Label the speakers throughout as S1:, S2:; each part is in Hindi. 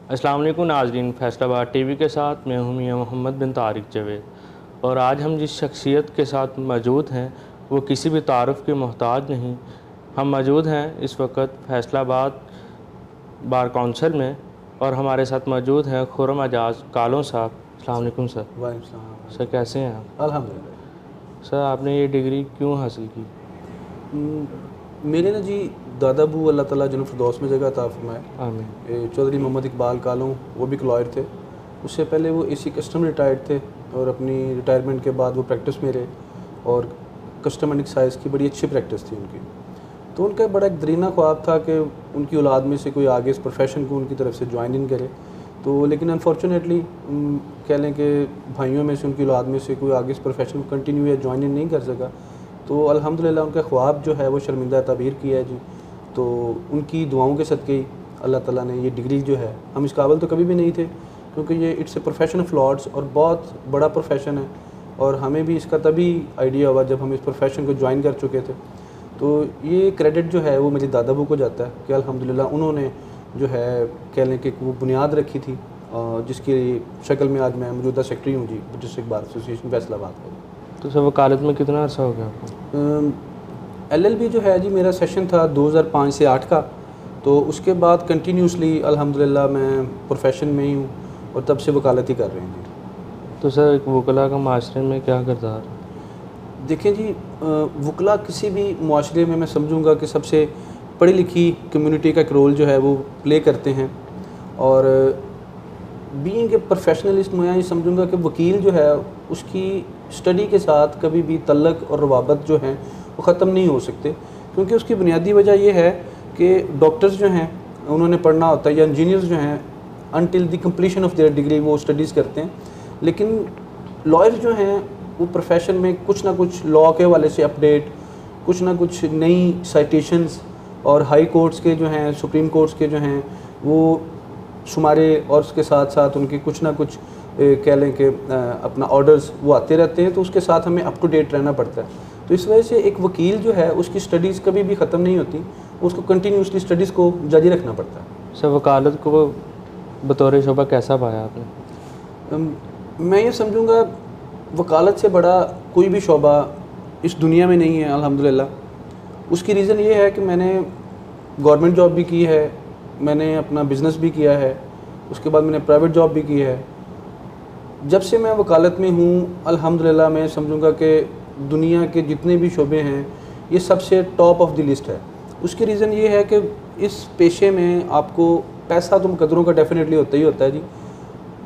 S1: अस्सलाम वालेकुम नाज़रीन, फैसलाबाद टीवी के साथ मैं हूं मियां मोहम्मद बिन तारिक जवेद। और आज हम जिस शख्सियत के साथ मौजूद हैं वो किसी भी तारुफ़ के मोहताज नहीं। हम मौजूद हैं इस वक्त फैसलाबाद बार काउंसिल में और हमारे साथ मौजूद हैं खुर्रम एजाज कालों साहब। अस्सलाम वालेकुम सर।
S2: वालेकुम
S1: सर कैसे हैं आप?
S2: अल्हम्दुलिल्लाह।
S1: सर आपने ये डिग्री क्यों हासिल की?
S2: मेरे ना जी दादा बू अल्लाह ताला जन्नत फिरदौस में जगह अता फरमाए,
S1: आमीन।
S2: चौधरी मोहम्मद इकबाल कालों, वो भी लॉयर थे। उससे पहले वो एसी कस्टम रिटायर्ड थे और अपनी रिटायरमेंट के बाद वो प्रैक्टिस में रहे और कस्टम एंड एक्साइज की बड़ी अच्छी प्रैक्टिस थी उनकी। तो उनका बड़ा एक दरीना ख्वाब था कि उनकी औलाद में से कोई आगे इस प्रोफेशन को उनकी तरफ से ज्वाइन इन करे। तो लेकिन अनफॉर्चुनेटली कह लें कि भाइयों में से उनकी औलाद में से कोई आगे इस प्रोफेशन को कंटिन्यू या ज्वाइन इन नहीं कर सका। तो अल्हम्दुलिल्लाह उनका ख्वाब जो है वो शर्मिंदा ताबीर किया है जी। तो उनकी दुआओं के सदक़े ही अल्लाह ताला ने ये डिग्री जो है, हम इस काबिल तो कभी भी नहीं थे क्योंकि ये it's a profession of lords और बहुत बड़ा प्रोफेशन है। और हमें भी इसका तभी आइडिया हुआ जब हम इस प्रोफेशन को ज्वाइन कर चुके थे। तो ये क्रेडिट जो है वो मेरे दादाबू को जाता है कि अल्हम्दुलिल्लाह उन्होंने जो है कह लें कि वो बुनियाद रखी थी, जिसकी शक्ल में आज मैं मौजूदा सेक्रेटरी हूँ जी डिस्ट्रिक्ट बार एसोसिएशन फैसलाबाद का।
S1: तो सर वकालत में कितना अर्सा हो गया आपको?
S2: LLB जो है जी मेरा सेशन था 2005 से 8 का। तो उसके बाद कंटिन्यूसली अल्हम्दुलिल्लाह मैं प्रोफेशन में ही हूँ और तब से वकालत ही कर रहे हैं जी।
S1: तो सर एक वकला का माशरे में क्या किरदार?
S2: देखें जी, वकला किसी भी मुआशरे में मैं समझूंगा कि सबसे पढ़ी लिखी कम्युनिटी का एक रोल जो है वो प्ले करते हैं। और बीइंग ए प्रोफेशनलिस्ट मैं ये समझूंगा कि वकील जो है उसकी स्टडी के साथ कभी भी तल्लक और रवाबत जो हैं वो ख़त्म नहीं हो सकते, क्योंकि उसकी बुनियादी वजह यह है कि डॉक्टर्स जो हैं उन्होंने पढ़ना होता है या इंजीनियर्स जो हैं until the completion of their degree वो स्टडीज़ करते हैं। लेकिन लॉयर जो हैं वो प्रोफेशन में कुछ ना कुछ लॉ के हवाले से अपडेट, कुछ ना कुछ नई साइटेशंस और हाई कोर्ट्स के जो हैं सुप्रीम कोर्ट्स के जो हैं वो शुमारे और उसके साथ साथ उनकी कुछ ना कुछ कह लें कि अपना ऑर्डर्स वो आते रहते हैं। तो उसके साथ हमें अप टू डेट रहना पड़ता है। तो इस वजह से एक वकील जो है उसकी स्टडीज़ कभी भी ख़त्म नहीं होती, उसको कंटिन्यूसली स्टडीज़ को जारी रखना पड़ता है।
S1: सर वकालत को बतौर शोबा कैसा पाया आपने?
S2: मैं ये समझूंगा वकालत से बड़ा कोई भी शोबा इस दुनिया में नहीं है अल्हम्दुलिल्लाह। उसकी रीज़न ये है कि मैंने गवर्नमेंट जॉब भी की है, मैंने अपना बिज़नेस भी किया है, उसके बाद मैंने प्राइवेट जॉब भी की है। जब से मैं वकालत में हूँ अल्हम्दुलिल्लाह मैं समझूंगा कि दुनिया के जितने भी शोबे हैं ये सबसे टॉप ऑफ द लिस्ट है। उसकी रीज़न ये है कि इस पेशे में आपको पैसा तो मुकद्दरों का डेफिनेटली होता ही होता है जी।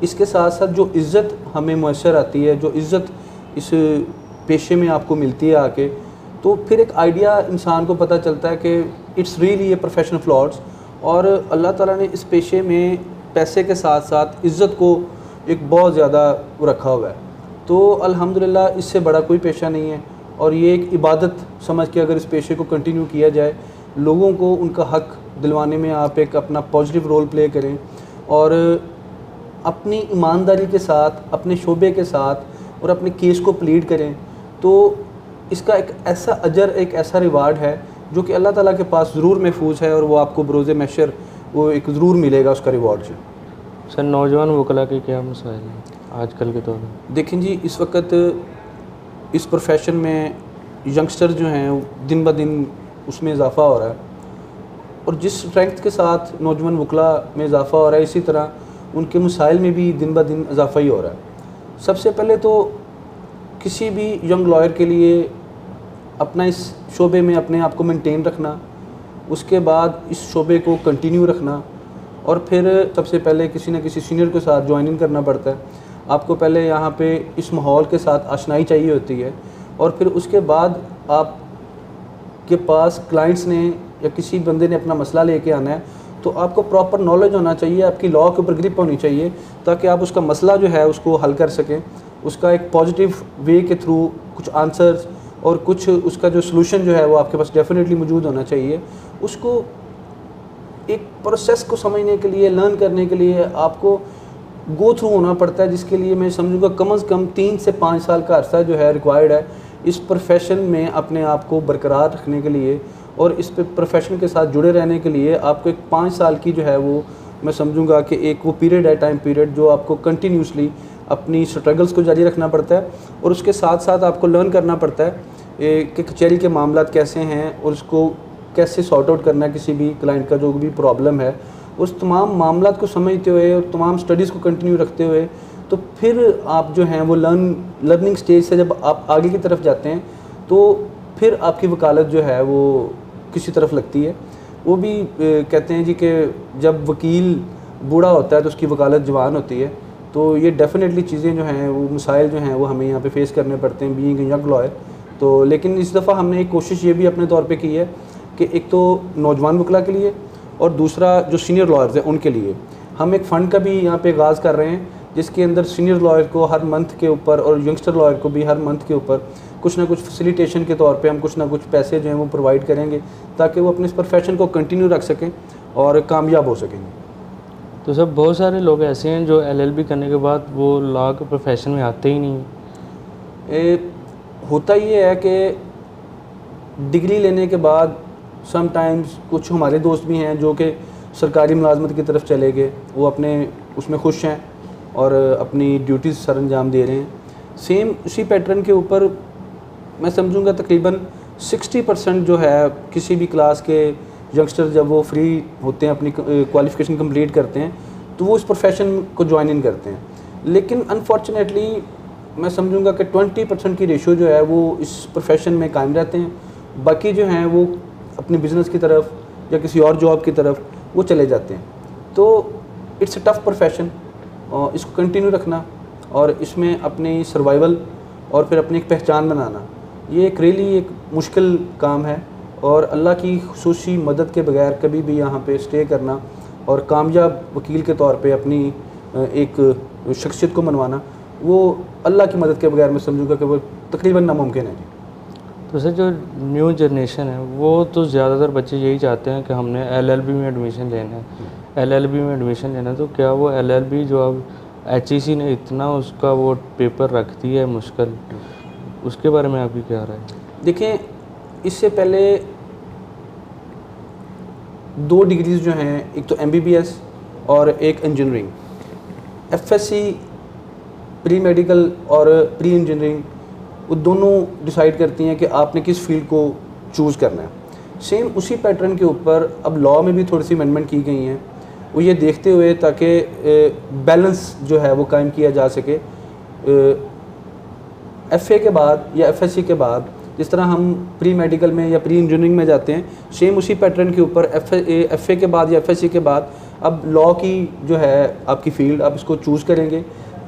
S2: इसके साथ साथ जो इज़्ज़त हमें मैसर आती है, जो इज़्ज़त इस पेशे में आपको मिलती है आके, तो फिर एक आइडिया इंसान को पता चलता है कि it's really a profession of lords. और अल्लाह ताला ने इस पेशे में पैसे के साथ साथ इज़्ज़त को एक बहुत ज़्यादा रखा हुआ है। तो अल्हम्दुलिल्लाह इससे बड़ा कोई पेशा नहीं है और ये एक इबादत समझ के अगर इस पेशे को कंटिन्यू किया जाए, लोगों को उनका हक़ दिलवाने में आप एक अपना पॉजिटिव रोल प्ले करें और अपनी ईमानदारी के साथ अपने शोबे के साथ और अपने केस को प्लीड करें, तो इसका एक ऐसा अजर, एक ऐसा रिवार्ड है जो कि अल्लाह ताला के पास ज़रूर महफूज है और वो आपको बरोज़े महशर वो एक ज़रूर मिलेगा उसका रिवार्ड जो।
S1: सर नौजवान वकला के क्या मसाइल हैं आजकल के दौर में?
S2: देखें जी, इस वक्त इस प्रोफेशन में यंगस्टर जो हैं दिन ब दिन उसमें इजाफ़ा हो रहा है और जिस स्ट्रेंथ के साथ नौजवान वकला में इजाफ़ा हो रहा है इसी तरह उनके मसाइल में भी दिन ब दिन इजाफ़ा ही हो रहा है। सबसे पहले तो किसी भी यंग लॉयर के लिए अपना इस शोबे में अपने आप को मेंटेन रखना, उसके बाद इस शोबे को कंटिन्यू रखना और फिर सबसे पहले किसी न किसी सीनियर के साथ ज्वाइन इन करना पड़ता है। आपको पहले यहाँ पे इस माहौल के साथ आशनाई चाहिए होती है और फिर उसके बाद आप के पास क्लाइंट्स ने या किसी बंदे ने अपना मसला लेके आना है तो आपको प्रॉपर नॉलेज होना चाहिए, आपकी लॉ के ऊपर ग्रिप होनी चाहिए ताकि आप उसका मसला जो है उसको हल कर सकें। उसका एक पॉजिटिव वे के थ्रू कुछ आंसर्स और कुछ उसका जो सलूशन जो है वो आपके पास डेफिनेटली मौजूद होना चाहिए। उसको एक प्रोसेस को समझने के लिए, लर्न करने के लिए आपको गो थ्रू होना पड़ता है, जिसके लिए मैं समझूंगा कम से कम 3 से 5 साल का अर्सा जो है रिक्वायर्ड है इस प्रोफेशन में अपने आप को बरकरार रखने के लिए और इस प्रोफेशन के साथ जुड़े रहने के लिए। आपको एक 5 साल की जो है वो मैं समझूंगा कि एक वो पीरियड है, टाइम पीरियड, जो आपको कंटिन्यूसली अपनी स्ट्रगल्स को जारी रखना पड़ता है और उसके साथ साथ आपको लर्न करना पड़ता है कि कचहरी के मामलात कैसे हैं और उसको कैसे सॉर्ट आउट करना है। किसी भी क्लाइंट का जो भी प्रॉब्लम है, उस तमाम मामलात को समझते हुए और तमाम स्टडीज़ को कंटिन्यू रखते हुए, तो फिर आप जो हैं वो लर्निंग स्टेज से जब आप आगे की तरफ जाते हैं तो फिर आपकी वकालत जो है वो किसी तरफ लगती है। वो भी कहते हैं जी कि जब वकील बूढ़ा होता है तो उसकी वकालत जवान होती है। तो ये डेफिनेटली चीज़ें जो हैं वो मसाइल जो हैं वो हमें यहाँ पे फेस करने पड़ते हैं बीइंग यंग लॉयर। तो लेकिन इस दफ़ा हमने एक कोशिश ये भी अपने तौर पे की है कि एक तो नौजवान वकला के लिए और दूसरा जो सीनियर लॉयर्स हैं उनके लिए हम एक फ़ंड का भी यहाँ पे आगाज़ कर रहे हैं, जिसके अंदर सीनियर लॉयर को हर मंथ के ऊपर और यंगस्टर लॉयर को भी हर मंथ के ऊपर कुछ ना कुछ फैसिलिटेशन के तौर पे हम कुछ ना कुछ पैसे जो हैं वो प्रोवाइड करेंगे ताकि वो अपने इस प्रोफेशन को कंटिन्यू रख सकें और कामयाब हो सकेंगे।
S1: तो सब बहुत सारे लोग ऐसे हैं जो LLB करने के बाद वो लॉ के प्रोफेशन में आते ही नहीं।
S2: होता ये है कि डिग्री लेने के बाद समटाइम्स कुछ हमारे दोस्त भी हैं जो कि सरकारी मुलाजमत की तरफ चले गए, वो अपने उसमें खुश हैं और अपनी ड्यूटीज़ सर अंजाम दे रहे हैं। सेम उसी पैटर्न के ऊपर मैं समझूंगा तकरीबन 60% जो है किसी भी क्लास के यंगस्टर जब वो फ्री होते हैं, अपनी क्वालिफ़िकेशन कंप्लीट करते हैं, तो वो इस प्रोफेशन को ज्वाइन इन करते हैं। लेकिन अनफॉर्चुनेटली मैं समझूंगा कि 20% की रेशो जो है वो इस प्रोफेशन में कायम रहते हैं, बाकी जो हैं वो अपनी बिज़नेस की तरफ या किसी और जॉब की तरफ वो चले जाते हैं। तो इट्स अ टफ़ प्रोफेशन, और इसको कंटिन्यू रखना और इसमें अपनी सर्वाइवल और फिर अपनी एक पहचान बनाना, ये एक रियली एक मुश्किल काम है। और अल्लाह की खुसूसी मदद के बगैर कभी भी यहाँ पे स्टे करना और कामयाब वकील के तौर पे अपनी एक शख्सियत को मनवाना, वो अल्लाह की मदद के बगैर मैं समझूंगा कि वो तकरीबन नामुमकिन है।
S1: तो सर जो न्यू जनरेशन है वो तो ज़्यादातर बच्चे यही चाहते हैं कि हमने LLB में एडमिशन लेना है, LLB में एडमिशन लेना है। तो क्या वो LLB जो अब HEC ने इतना उसका वो पेपर रख दिया है मुश्किल, उसके बारे में आपकी क्या राय है?
S2: देखें, इससे पहले 2 डिग्रीज़ जो हैं, एक तो MBBS और एक इंजीनियरिंग। FSC प्री मेडिकल और प्री इंजीनियरिंग वो दोनों डिसाइड करती हैं कि आपने किस फील्ड को चूज़ करना है। सेम उसी पैटर्न के ऊपर अब लॉ में भी थोड़ी सी अमेंडमेंट की गई हैं, वो ये देखते हुए ताकि बैलेंस जो है वो कायम किया जा सके। FA के बाद या FSC के बाद जिस तरह हम प्री मेडिकल में या प्री इंजीनियरिंग में जाते हैं, सेम उसी पैटर्न के ऊपर FA के बाद या FSC के बाद अब लॉ की जो है आपकी फ़ील्ड आप इसको चूज़ करेंगे,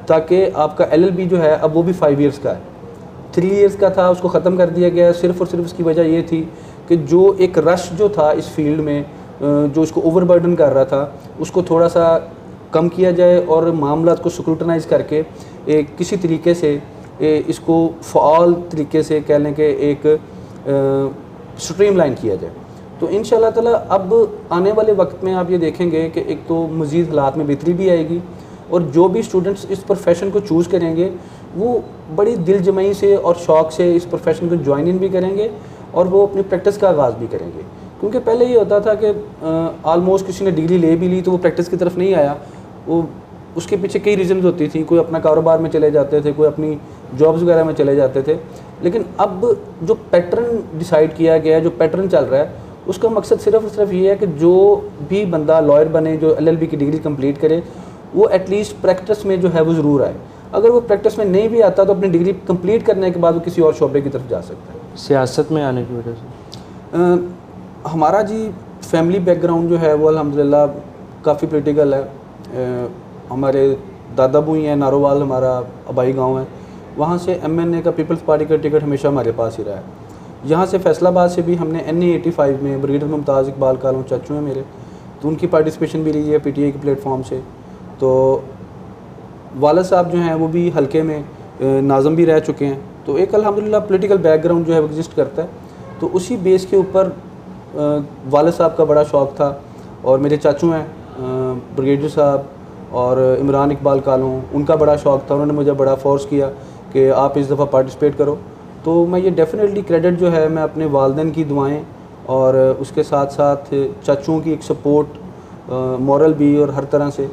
S2: ताकि आपका LLB जो है अब वो भी 5 इयर्स का है। 3 इयर्स का था, उसको ख़त्म कर दिया गया सिर्फ़ और सिर्फ उसकी वजह ये थी कि जो एक रश जो था इस फील्ड में, जो इसको ओवरबर्डन कर रहा था, उसको थोड़ा सा कम किया जाए और मामलात को स्क्रूटनाइज़ करके किसी तरीके से इसको फ़ाल तरीके से कह लें कि एक स्ट्रीमलाइन किया जाए। तो इंशाअल्लाह ताला अब आने वाले वक्त में आप ये देखेंगे कि एक तो मज़ीद हालात में बेहतरी भी आएगी और जो भी स्टूडेंट्स इस प्रोफेशन को चूज़ करेंगे वो बड़ी दिल जमाई से और शौक़ से इस प्रोफेशन को ज्वाइन इन भी करेंगे और वो अपनी प्रैक्टिस का आगाज़ भी करेंगे। क्योंकि पहले ये होता था कि आलमोस्ट किसी ने डिग्री ले भी ली तो वो प्रैक्टिस की तरफ नहीं आया, वो उसके पीछे कई रीज़न्स होती थी। कोई अपना कारोबार में चले जाते थे, कोई अपनी जॉब्स वगैरह में चले जाते थे। लेकिन अब जो पैटर्न डिसाइड किया गया है, जो पैटर्न चल रहा है, उसका मकसद सिर्फ और सिर्फ ये है कि जो भी बंदा लॉयर बने, जो LLB की डिग्री कंप्लीट करे, वो एटलीस्ट प्रैक्टिस में जो है वो ज़रूर आए। अगर वो प्रैक्टिस में नहीं भी आता तो अपनी डिग्री कंप्लीट करने के बाद वो किसी और शोबे की तरफ जा सकता है।
S1: सियासत में आने की वजह से
S2: हमारा जी फैमिली बैकग्राउंड जो है वो अल्हम्दुलिल्लाह काफ़ी पोलिटिकल है। हमारे दादा बुई हैं, नारोवाल हमारा आबाई गांव है, वहाँ से MNA का पीपल्स पार्टी का टिकट हमेशा हमारे पास ही रहा है। यहाँ से फैसलाबाद से भी हमने NA 85 में ब्रिगेडियर मुमताज़ इकबाल कालों चाचू हैं मेरे, तो उनकी पार्टिसिपेशन भी रही है PTI के प्लेटफॉर्म से। तो वाला साहब जो हैं वो भी हल्के में नाज़म भी रह चुके हैं। तो एक अल्हम्दुलिल्लाह पॉलिटिकल बैकग्राउंड जो है वो एग्जिस्ट करता है। तो उसी बेस के ऊपर वाला साहब का बड़ा शौक़ था और मेरे चाचू हैं ब्रिगेडियर साहब और इमरान इकबाल कालों, उनका बड़ा शौक़ था। उन्होंने मुझे बड़ा फोर्स किया कि आप इस दफ़ा पार्टिसिपेट करो। तो मैं ये डेफिनेटली क्रेडिट जो है मैं अपने वालिदैन की दुआएं और उसके साथ साथ चाचुओं की एक सपोर्ट मॉरल भी और हर तरह से।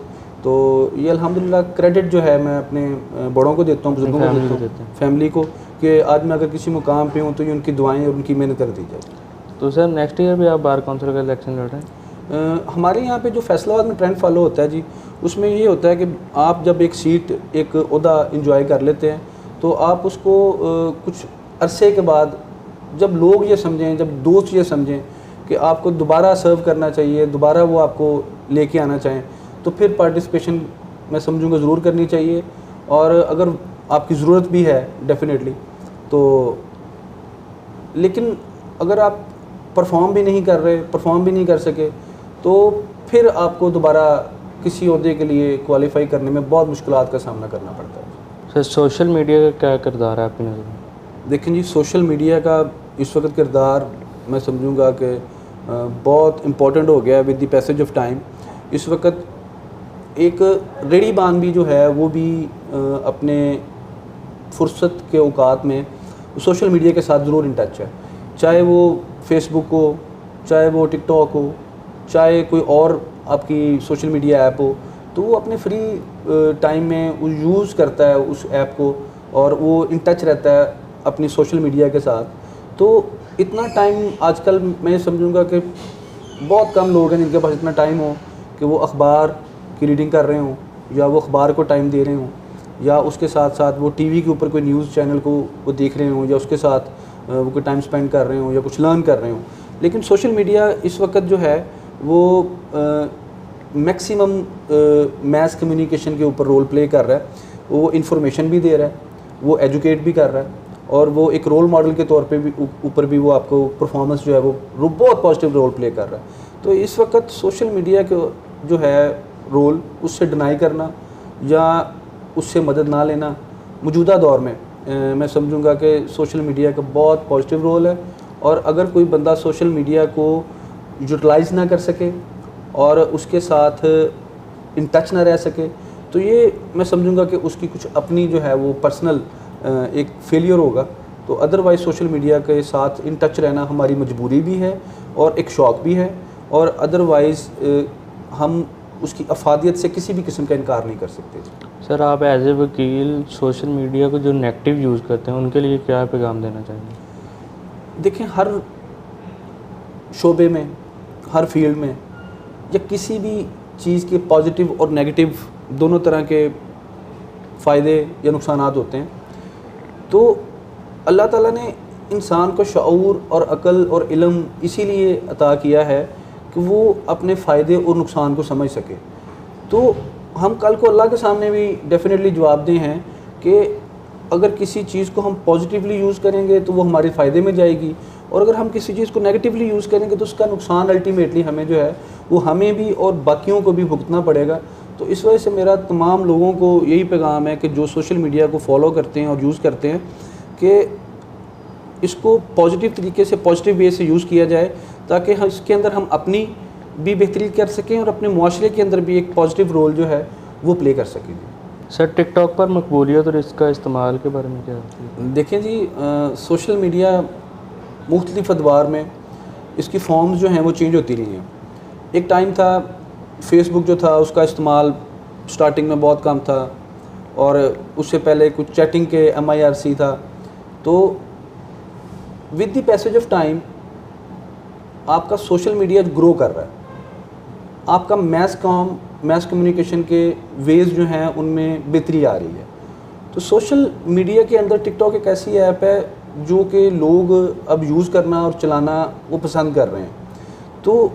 S2: तो ये अल्हम्दुलिल्लाह क्रेडिट जो है मैं अपने बड़ों को देता हूँ, बुजुर्गों को देता हूँ, फैमिली को, कि आज मैं अगर किसी मुकाम पे हूँ तो ये उनकी दुआएं और उनकी मेहनत कर दी जाए।
S1: तो सर नेक्स्ट ईयर भी आप बार काउंसिल का इलेक्शन लड़ रहे हैं?
S2: हमारे यहाँ पे जो फैसलाबाद में ट्रेंड फॉलो होता है जी, उसमें ये होता है कि आप जब एक सीट, एक ओहदा इंजॉय कर लेते हैं तो आप उसको कुछ अरसे के बाद जब लोग ये समझें, जब दोस्त ये समझें कि आपको दोबारा सर्व करना चाहिए, दोबारा वो आपको लेके आना चाहें, तो फिर पार्टिसिपेशन मैं समझूंगा ज़रूर करनी चाहिए। और अगर आपकी ज़रूरत भी है डेफिनेटली तो, लेकिन अगर आप परफॉर्म भी नहीं कर रहे, परफॉर्म भी नहीं कर सके, तो फिर आपको दोबारा किसी ओहदे के लिए क्वालिफाई करने में बहुत मुश्किलात का सामना करना पड़ता है।
S1: सर सोशल मीडिया का क्या किरदार है आपकी नज़र में?
S2: देखें जी, सोशल मीडिया का इस वक्त किरदार मैं समझूंगा कि बहुत इम्पोर्टेंट हो गया है with the passage of time. इस वक्त एक रेडीबान भी जो है वो भी अपने फुर्सत के औकात में सोशल मीडिया के साथ ज़रूर इन टच है, चाहे वो फेसबुक हो, चाहे वो टिकटॉक हो, चाहे कोई और आपकी सोशल मीडिया ऐप हो, तो वो अपने फ्री टाइम में वो यूज़ करता है उस ऐप को और वो इन टच रहता है अपनी सोशल मीडिया के साथ। तो इतना टाइम आजकल मैं समझूंगा कि बहुत कम लोग हैं जिनके पास इतना टाइम हो कि वो अखबार की रीडिंग कर रहे हों, या वो अखबार को टाइम दे रहे हों, या उसके साथ साथ वो टीवी के ऊपर कोई न्यूज़ चैनल को वो देख रहे हों, या उसके साथ वो कोई टाइम स्पेंड कर रहे हों, या कुछ लर्न कर रहे हों। लेकिन सोशल मीडिया इस वक्त जो है वो मैक्सिमम मैस कम्युनिकेशन के ऊपर रोल प्ले कर रहा है। वो इन्फॉर्मेशन भी दे रहा है, वो एजुकेट भी कर रहा है, और वो एक रोल मॉडल के तौर पे भी ऊपर भी वो आपको परफॉर्मेंस जो है वो बहुत पॉजिटिव रोल प्ले कर रहा है। तो इस वक्त सोशल मीडिया के जो है रोल, उससे डिनाई करना या उससे मदद ना लेना मौजूदा दौर में मैं समझूंगा कि सोशल मीडिया का बहुत पॉजिटिव रोल है। और अगर कोई बंदा सोशल मीडिया को यूटिलाइज़ ना कर सके और उसके साथ इन टच ना रह सके, तो ये मैं समझूंगा कि उसकी कुछ अपनी जो है वो पर्सनल एक फेलियर होगा। तो अदरवाइज़ सोशल मीडिया के साथ इन टच रहना हमारी मजबूरी भी है और एक शौक़ भी है, और अदरवाइज़ हम उसकी अफादियत से किसी भी किस्म का इनकार नहीं कर सकते।
S1: सर आप एज ए वकील सोशल मीडिया को जो नेगेटिव यूज़ करते हैं उनके लिए क्या पैगाम देना चाहेंगे?
S2: देखें, हर शोबे में, हर फील्ड में, या किसी भी चीज़ के पॉजिटिव और नेगेटिव दोनों तरह के फ़ायदे या नुकसानात होते हैं। तो अल्लाह ताला ने इंसान को शऊर और अक़ल और इल्म इसीलिए अता किया है कि वो अपने फ़ायदे और नुकसान को समझ सके। तो हम कल को अल्लाह के सामने भी डेफिनेटली जवाबदेह हैं कि अगर किसी चीज़ को हम पॉजिटिवली यूज़ करेंगे तो वो हमारे फ़ायदे में जाएगी, और अगर हम किसी चीज़ को नेगेटिवली यूज़ करेंगे तो उसका नुकसान अल्टीमेटली हमें जो है वो हमें भी और बाकियों को भी भुगतना पड़ेगा। तो इस वजह से मेरा तमाम लोगों को यही पैगाम है कि जो सोशल मीडिया को फॉलो करते हैं और यूज़ करते हैं, कि इसको पॉजिटिव तरीके से, पॉजिटिव वे से यूज़ किया जाए, ताकि इसके अंदर हम अपनी भी बेहतरी कर सकें और अपने मुआशरे के अंदर भी एक पॉजिटिव रोल जो है वो प्ले कर सकें।
S1: सर टिकटॉक पर मकबूलियत और इसका इस्तेमाल के बारे में क्या है?
S2: देखें जी, सोशल मीडिया मुख्तलिफ अदवार में इसकी फॉर्म्स जो हैं वो चेंज होती रही हैं। एक टाइम था फेसबुक जो था उसका इस्तेमाल स्टार्टिंग में बहुत कम था, और उससे पहले कुछ चैटिंग के MIRC था। तो with the passage of time आपका सोशल मीडिया ग्रो कर रहा है, आपका मैस कम्युनिकेशन के वेज जो हैं उनमें बेहतरी आ रही है। तो सोशल मीडिया के अंदर टिकटॉक एक ऐसी ऐप है जो कि लोग अब यूज़ करना और चलाना वो पसंद कर रहे हैं। तो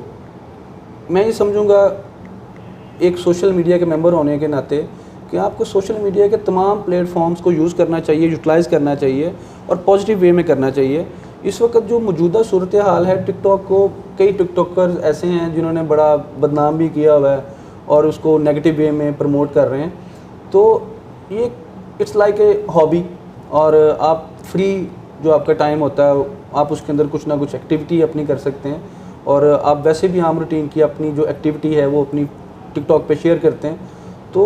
S2: मैं ये समझूंगा एक सोशल मीडिया के मेंबर होने के नाते कि आपको सोशल मीडिया के तमाम प्लेटफॉर्म्स को यूज़ करना चाहिए, यूटिलाइज़ करना चाहिए और पॉजिटिव वे में करना चाहिए। इस वक्त जो मौजूदा सूरत हाल है, टिकटॉक को कई टिकटॉकर्स ऐसे हैं जिन्होंने बड़ा बदनाम भी किया हुआ है और उसको नेगेटिव वे में प्रमोट कर रहे हैं। तो ये इट्स लाइक ए हॉबी, और आप फ्री जो आपका टाइम होता है आप उसके अंदर कुछ ना कुछ एक्टिविटी अपनी कर सकते हैं, और आप वैसे भी आम रूटीन की अपनी जो एक्टिविटी है वो अपनी टिकटॉक पे शेयर करते हैं। तो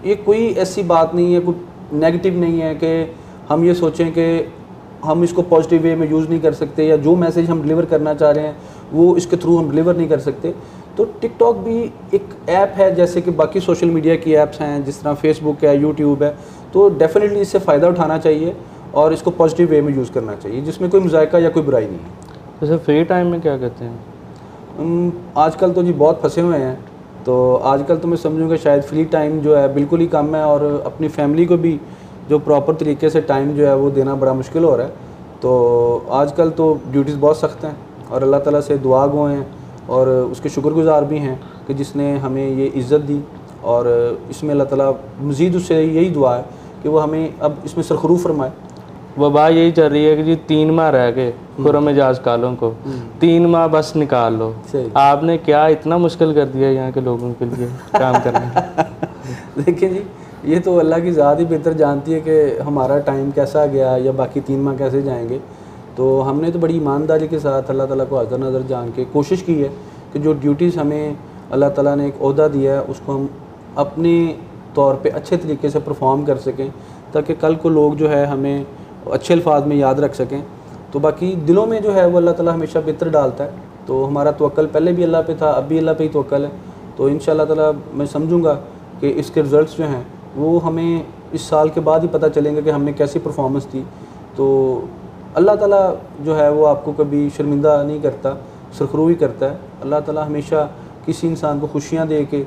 S2: ये कोई ऐसी बात नहीं है, कोई नेगेटिव नहीं है कि हम ये सोचें कि हम इसको पॉजिटिव वे में यूज़ नहीं कर सकते, या जो मैसेज हम डिलीवर करना चाह रहे हैं वो इसके थ्रू हम डिलीवर नहीं कर सकते। तो टिकटॉक भी एक ऐप है जैसे कि बाकी सोशल मीडिया की ऐप्स हैं, जिस तरह फेसबुक है, यूट्यूब है, तो डेफिनेटली इससे फ़ायदा उठाना चाहिए और इसको पॉजिटिव वे में यूज़ करना चाहिए, जिसमें कोई मज़ायका या कोई बुराई नहीं है।
S1: जैसे फ्री टाइम में क्या करते हैं?
S2: आजकल तो जी बहुत फंसे हुए हैं, तो आजकल तो मैं समझूंगा शायद फ्री टाइम जो है बिल्कुल ही कम है और अपनी फैमिली को भी जो प्रॉपर तरीके से टाइम जो है वो देना बड़ा मुश्किल हो रहा है। तो आजकल तो ड्यूटीज़ बहुत सख्त हैं और अल्लाह ताला से दुआ गो हैं और उसके शुक्रगुजार भी हैं कि जिसने हमें ये इज़्ज़त दी, और इसमें अल्लाह ताला मज़ीद उससे यही दुआ है कि वो हमें अब इसमें सरखरू फरमाए।
S1: वबा यही चल रही है कि जी 3 माह रह गए खुर्रम एजाज कालों को, 3 माह बस निकाल लो।
S2: सही।
S1: आपने क्या इतना मुश्किल कर दिया यहाँ के लोगों के लिए काम करना?
S2: देखिए जी, ये तो अल्लाह की ज़ात ही बेहतर जानती है कि हमारा टाइम कैसा गया या बाकी 3 माह कैसे जाएंगे। तो हमने तो बड़ी ईमानदारी के साथ अल्लाह ताला को हाज़िर नज़र जान के कोशिश की है कि जो ड्यूटीज़ हमें अल्लाह ताला ने एक ओहदा दिया है उसको हम अपने तौर पे अच्छे तरीके से परफॉर्म कर सकें, ताकि कल को लोग जो है हमें अच्छे अल्फाज में याद रख सकें। तो बाकी दिलों में जो है वो अल्लाह ताला हमेशा बेहतर डालता है। तो हमारा तवक्कल पहले भी अल्लाह पे था, अब भी अल्लाह पे ही तवक्कल है। तो इंशाअल्लाह ताला मैं समझूंगा कि इसके रिज़ल्ट्स जो हैं वो हमें इस साल के बाद ही पता चलेंगे कि हमने कैसी परफॉर्मेंस दी। तो अल्लाह ताला जो है वो आपको कभी शर्मिंदा नहीं करता, सरखरू ही करता है। अल्लाह ताला हमेशा किसी इंसान को खुशियाँ दे के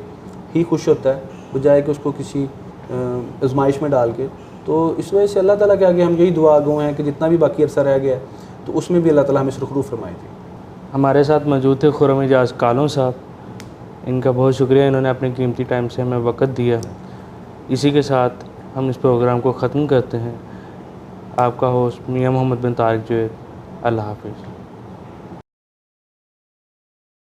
S2: ही खुश होता है, बजाय कि उसको किसी आजमाइश में डाल के। तो इस वजह से अल्लाह ताला के आगे हम यही दुआ गो हैं कि जितना भी बाकी अरसा रह गया है तो उसमें भी अल्लाह ताला हमें सुरखरू फरमाए थे।
S1: हमारे साथ मौजूद थे खुर्रम एजाज कालों साहब, इनका बहुत शुक्रिया, इन्होंने अपने कीमती टाइम से हमें वक़्त दिया। इसी के साथ हम इस प्रोग्राम को ख़त्म करते हैं। आपका होस्ट मियां मोहम्मद बिन तारिक जवेद। अल्लाह हाफ़िज़।